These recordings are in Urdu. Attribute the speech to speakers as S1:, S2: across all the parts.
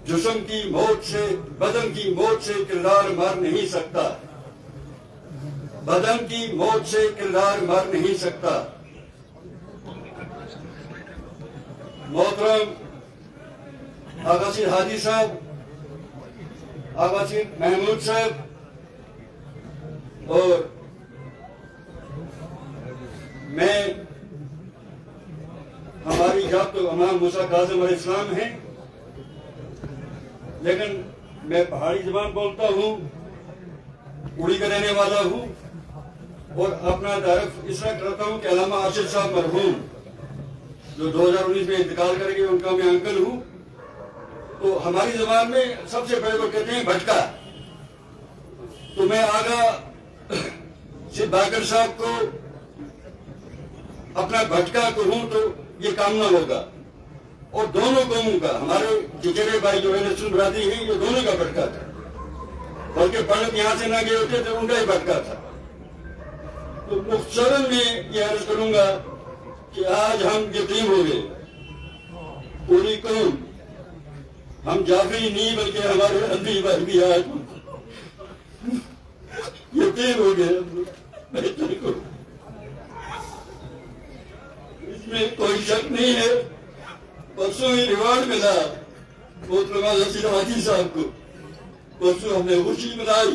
S1: جسم کی موت سے، بدن کی موت سے کردار مر نہیں سکتا، بدن کی موت سے کردار مر نہیں سکتا۔ محترم آغا سید ہادی صاحب، آغا سید محمود صاحب اور میں، ہماری جات تو امام موسیٰ کاظم علیہ السلام ہیں، لیکن میں پہاڑی زبان بولتا ہوں، اڑی کا رہنے والا ہوں، اور اپنا تعارف اس طرح کرتا ہوں کہ علامہ ارشد صاحب مرحوم جو 2019 میں انتقال کر گئے، ان کا میں انکل ہوں۔ تو ہماری زبان میں سب سے بڑے کو کہتے ہیں بھٹکا۔ تو میں آغا سید باقر صاحب کو اپنا بھٹکا کہوں تو یہ کام نہ ہوگا، اور دونوں قوموں کا، ہمارے چچیرے بھائی جو اہل سنت برادری ہیں، یہ دونوں کا بھٹکا تھا، بلکہ پنڈت یہاں سے نہ گئے ہوتے تو ان کا ہی بھٹکا تھا۔ تو مختصراً میں یہ عرض کروں گا کہ آج ہم یتیم ہو گئے، پوری قوم، ہم جعفری نہیں بلکہ ہمارے ہندی بھائی بھی آج یتیم ہو گئے۔ بہتر کو اس میں کوئی شک نہیں ہے۔ پرسوں ہی ریوارڈ ملا محترم سید حاجی صاحب کو، پرسوں ہم نے خوشی منائی،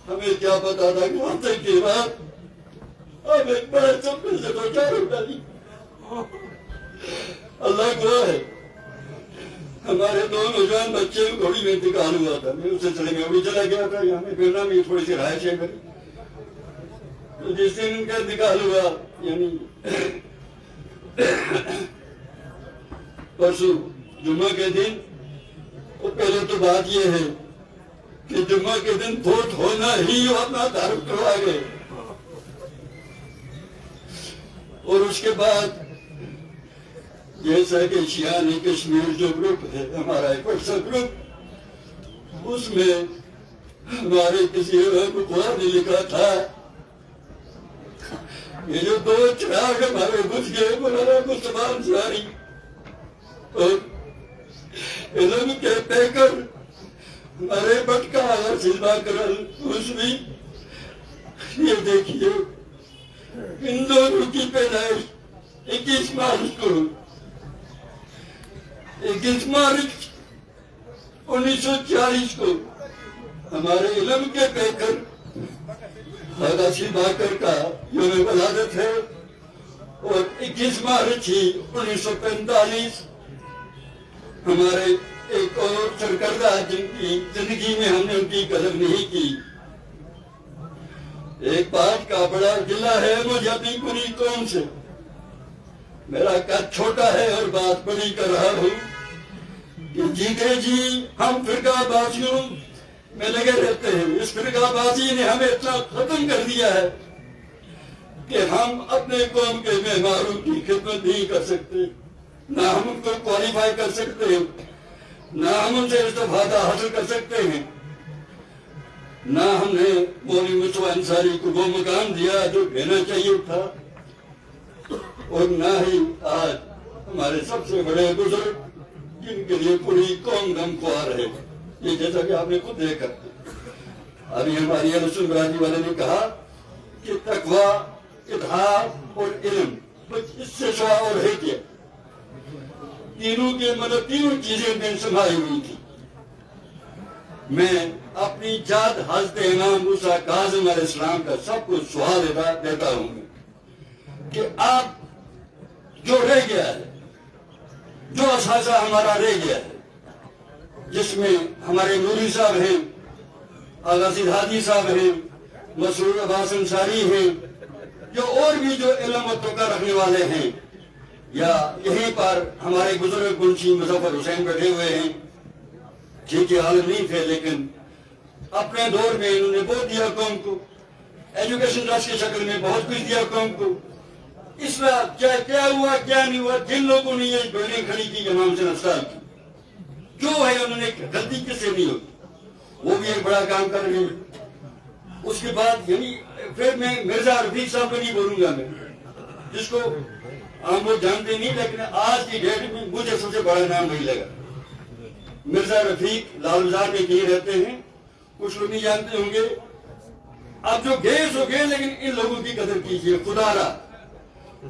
S1: ہمیں کیا پتا تھا کہ وقت کے بعد اب ایک بڑے چپے سے دو چار ہو ڈالی۔ اللہ گواہ ہے، ہمارے دو نوجوان بچے گھوڑی میں انتقال ہوا تھا، میں اس سلسلے میں ابھی چلا گیا تھا، یہاں میں پھرنا میں تھوڑی سی رہائش ہے میری۔ تو جس دن ان کا انتقال ہوا، یعنی پرسوں جمعہ کے دن، اور پہلے تو بات یہ ہے کہ جمعہ کے دن فوت ہونا ہی اپنا تعارف کروا گئے، اور اس کے بعد جیسا کہ شیعہ کشمیر جو گروپ ہے ہمارا ایک واٹسپ گروپ، اس میں ہمارے کسی بخار نے لکھا تھا یہ جو دو چراغ ہمارے بجھ گئے، مولانا مصطفیٰ انصاری اور علم کے پیکر ہمارے بٹکا سید باقر الحوصوی، یہ دیکھیے ان دونوں کی پیدائش 21 مارچ کو، 21 مارچ 1940 کو ہمارے علم کے پیکر آغا سید باقر کا یوم ولادت ہے، اور 21 مارچ ہی 1945 ہمارے ایک اور سرکردہ جن کی زندگی میں ہم نے ان کی قدر نہیں کی۔ ایک بات کا بڑا گلہ ہے مجھے اپنی پوری قوم سے، میرا قد چھوٹا ہے اور بات بڑی کر رہا ہوں کہ جیتے جی ہم فرقہ بازیوں میں لگے رہتے ہیں۔ اس فرقہ بازی نے ہمیں اتنا ختم کر دیا ہے کہ ہم اپنے قوم کے معماروں کی خدمت نہیں کر سکتے، نہ ہم ان کو کوالیفائی کر سکتے ہیں، نہ ہم ان سے استفادہ حاصل کر سکتے ہیں، نہ ہم نے مولوی مصطفیٰ انصاری کو وہ مقام دیا جو دینا چاہیے تھا، اور نہ ہی آج ہمارے سب سے بڑے بزرگ جن کے لیے پوری قوم غمخوار ہے، یہ جیسا کہ آپ نے خود دیکھا ابھی ہماری اہل سنت برادری والے نے کہا کہ تقویٰ، اتحاد اور علم، اس سے سوا اور ہے کیا؟ تینوں کے مطلب تینوں چیزیں میں سنبھالی ہوئی تھی۔ میں اپنی جات حضرت امام موسیٰ کاظم علیہ السلام کا سب کو سوال دیتا ہوں کہ آپ جو رہ گیا ہے، جو اثاثہ ہمارا رہ گیا ہے، جس میں ہمارے نوری صاحب ہیں، آغا سید ہادی صاحب ہیں، مسرور عباس انصاری ہیں، جو اور بھی جو علم و تقویٰ رکھنے والے ہیں، یا یہیں پر ہمارے بزرگ منشی مظفر حسین بیٹھے ہوئے ہیں، ٹھیک ہے عالم نہیں تھے لیکن اپنے دور میں انہوں نے بہت دیا قوم کو، ایجوکیشن ٹرسٹ کی شکل میں بہت کچھ دیا قوم کو۔ اس طرح کیا ہوا کیا نہیں ہوا، جن لوگوں نے یہ بلڈنگ کھڑی کی امام حسین اسٹال کی، جو ہے انہوں نے غلطی کس سے نہیں ہوتی، وہ بھی ایک بڑا کام کر رہے ہیں۔ اس کے بعد یعنی پھر میں مرزا رفیق صاحب کو نہیں بولوں گا میں، جس کو ہم وہ جانتے نہیں، لیکن آج کی ڈیٹ میں مجھے سب سے بڑا نام وہی لگا۔ مرزا رفیق لال بازار میں کہیں رہتے ہیں، کچھ لوگ نہیں جانتے ہوں گے۔ اب جو گئے سو گئے، لیکن ان لوگوں کی قدر کیجیے، خدا را۔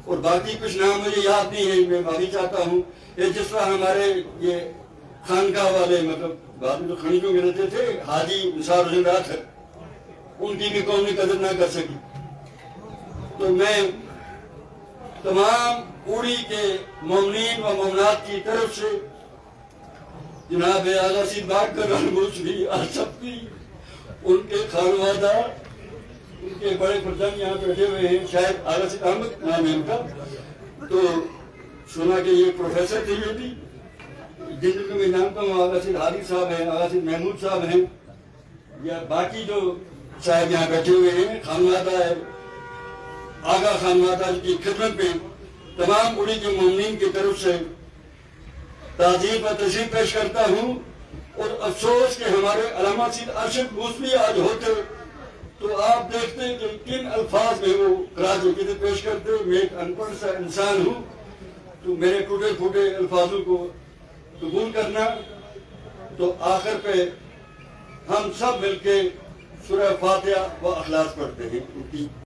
S1: اور باقی کچھ نام مجھے یاد نہیں ہے، میں معافی چاہتا ہوں۔ یہ جس طرح ہمارے یہ خانقاہ والے، مطلب بعد میں جو خنیجوں کے رہتے تھے، حاجی نثار حسین رات، ان کی بھی قوم نے قدر نہ کر سکی۔ تو میں تمام اوڑی کے مومنین و مومنات کی طرف سے جناب اعلیٰ سی بات کر بھی سب کی، ان کے خانوادہ، ان کے بڑے فرزند یہاں بیٹھے ہوئے ہیں، شاید اعلیٰ سی احمد نام ہے ان کا، تو سنا کہ یہ پروفیسر تھے، یہ بھی جن کو میں جانتا ہوں، اعلیٰ سی حادی صاحب ہیں، اعلیٰ سی محمود صاحب ہیں، یا باقی جو صاحب یہاں بیٹھے ہوئے ہیں، خانوادہ ہے، آغا خانوادہ کی خدمت میں تمام اوڑی کے مومنین کی طرف سے تعظیم و تشریف پیش کرتا ہوں۔ اور افسوس کہ ہمارے علامہ سید ارشد موسوی آج ہوتے تو آپ دیکھتے کہ کن الفاظ میں وہ خراج عقیدت پیش کرتے۔ میں ایک ان پڑھ سا انسان ہوں، تو میرے ٹوٹے پھوٹے الفاظوں کو قبول کرنا۔ تو آخر پہ ہم سب مل کے سورہ فاتحہ و اخلاص پڑھتے ہیں۔